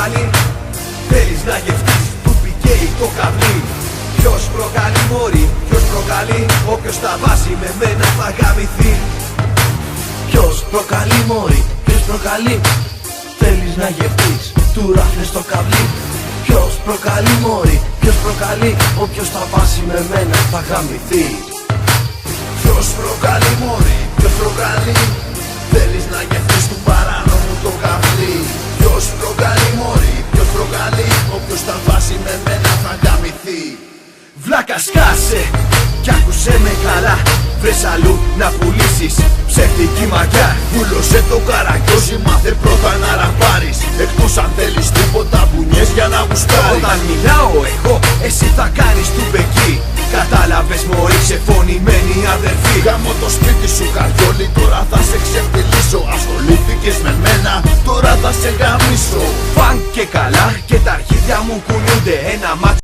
προκαλεί, θέλεις να γευτείς, του πικέει το καβλί. Ποιος προκαλεί μωρή, ποιος προκαλεί, όποιος τα βάζει με μένα θα γαμηθεί. Ποιος προκαλεί μωρή, ποιος προκαλεί, θέλεις να γευτείς, του ράφνες το καβλί. Ποιος προκαλεί μωρή, ποιος προκαλεί, όποιος τα βάζει με μένα θα γαμηθεί. Ποιος προκαλεί μωρή, ποιος προκαλεί, θέλεις να γευτείς του παράνομου το καβλί. Ποιος προκαλεί μωρή, ποιος προκαλεί, όποιος τα βάζει με μένα θα γαμηθεί. Βλάκα σκάσε κι άκουσέ με καλά, βρες αλλού να πουλήσεις ψεύτικη μαγιά. Βούλωσε το καραγκιόζι, μάθε πρώτα να ραπάρεις, εκτός αν θέλεις τίποτα μπουνιές για να γουστάρεις. Όταν μιλάω εγώ, εσύ θα κάνεις του μπεκί. Κατάλαβες μωρή, ξεφωνημένη αδερφή. Γάμω το σπίτι σου καρδιόλι, τώρα θα σε ξεφτυλίσω. Ασχολήθηκες με μένα, τώρα θα σε γαμίσω. Φαν και καλά και τα αρχίδια μου κουνιούνται, ένα μάτι